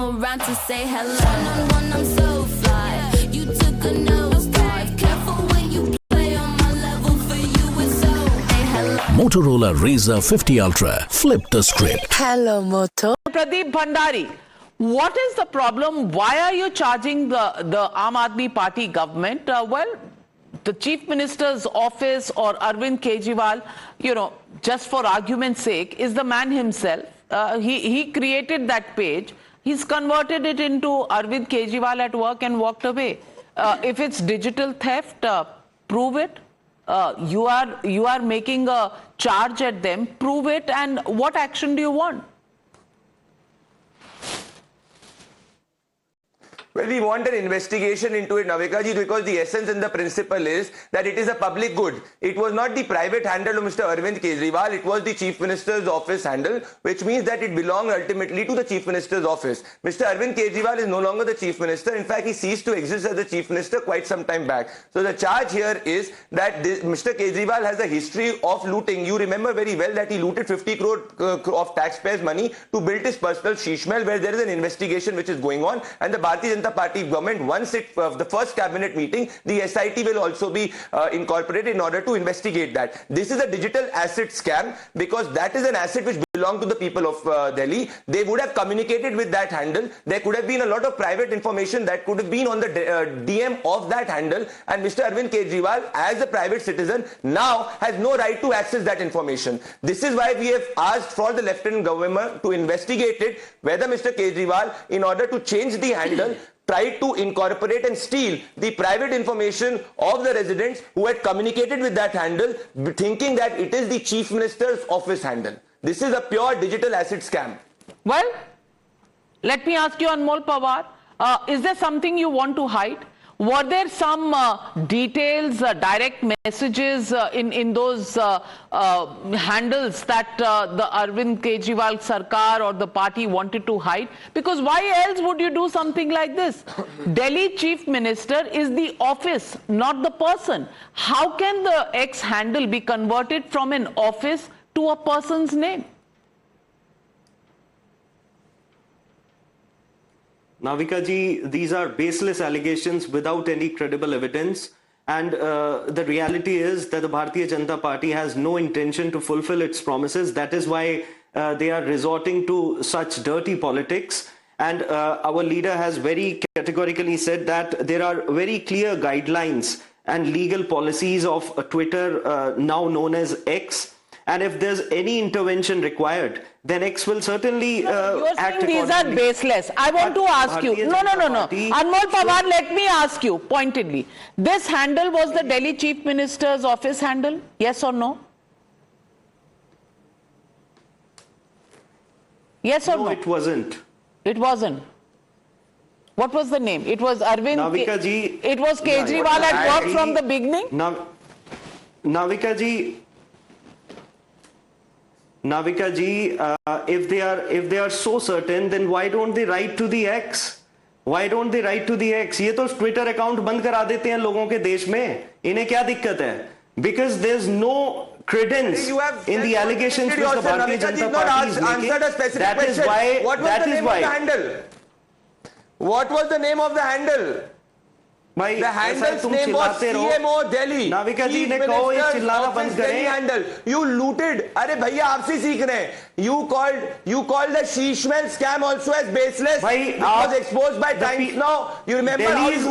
come around to say hello. One-on-one, I'm so fly. You took a nosedive. Careful when you play on my level. For you, it's so. Hey, hello. Motorola Razr 50 Ultra. Flip the script. Hello, Moto. Pradeep Bhandari, what is the problem? Why are you charging the Aam Aadmi Party government? Well, the Chief Minister's office or Arvind Kejriwal, just for argument's sake, is the man himself. He created that page. He's converted it into Arvind Kejriwal at work and walked away. If it's digital theft, prove it. You are making a charge at them. Prove it. And what action do you want? Well, we want an investigation into it, Navika ji, because the essence and the principle is that it is a public good. It was not the private handle of Mr. Arvind Kejriwal, it was the Chief Minister's office handle, which means that it belonged ultimately to the Chief Minister's office. Mr. Arvind Kejriwal is no longer the Chief Minister. In fact, he ceased to exist as the Chief Minister quite some time back. So the charge here is that Mr. Kejriwal has a history of looting. You remember very well that he looted 50 crore of taxpayers' money to build his personal sheesh mahal, where there is an investigation which is going on, and the Bharatiya Janata Party government, once the first cabinet meeting, the SIT will also be incorporated in order to investigate that. This is a digital asset scam because that is an asset which belonged to the people of Delhi. They would have communicated with that handle. There could have been a lot of private information that could have been on the DM of that handle, and Mr. Arvind Kejriwal, as a private citizen, now has no right to access that information. This is why we have asked for the Lieutenant Governor to investigate it, whether Mr. Kejriwal, in order to change the handle, tried to incorporate and steal the private information of the residents who had communicated with that handle, thinking that it is the Chief Minister's office handle. This is a pure digital asset scam. Well, Let me ask you, Anmol Pawar, is there something you want to hide? Were there some details, direct messages in those handles that the Arvind Kejriwal Sarkar or the party wanted to hide? Because why else would you do something like this? Delhi Chief Minister is the office, not the person. How can the X handle be converted from an office to a person's name? Navika ji, these are baseless allegations without any credible evidence, and the reality is that the Bharatiya Janata Party has no intention to fulfill its promises. That is why they are resorting to such dirty politics, and our leader has very categorically said that there are very clear guidelines and legal policies of Twitter, now known as X. And if there's any intervention required, then X will certainly act accordingly. These are baseless. I want to ask you. No. Anmol Pawar, let me ask you pointedly. This handle was the Delhi Chief Minister's office handle? Yes or no? Yes or no? No, it wasn't. It wasn't. What was the name? It was Arvind. Navika ji. It was Kejriwal at work from the beginning? Navika ji. Navika ji, if they are so certain, then why don't they write to the X? Why don't they write to the X? ये तो Twitter account बंद करा देते हैं लोगों के देश में. इन्हें क्या दिक्कत है? Because there's no credence in the allegations which the Bharatiya Janata Party is making. That is why. That is why. What was the name of the handle? The handle's name was CMO Delhi. Navika जी ने कहो ये चिल्लाना बंद करें. Handle. You looted. अरे भैया आपसे सीख रहे हैं. You called the sheesh mahal scam also as baseless. It was exposed by Times Now. You remember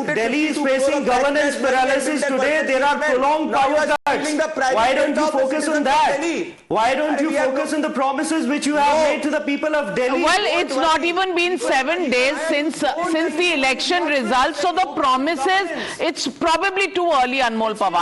Delhi is facing governance paralysis today. There are prolonged power cuts. Why don't you focus on that? Why don't you focus on the promises which you have made to the people of Delhi? Well, it's not even been 7 days since the election results. So the promises, it's probably too early, Anmol Pawar.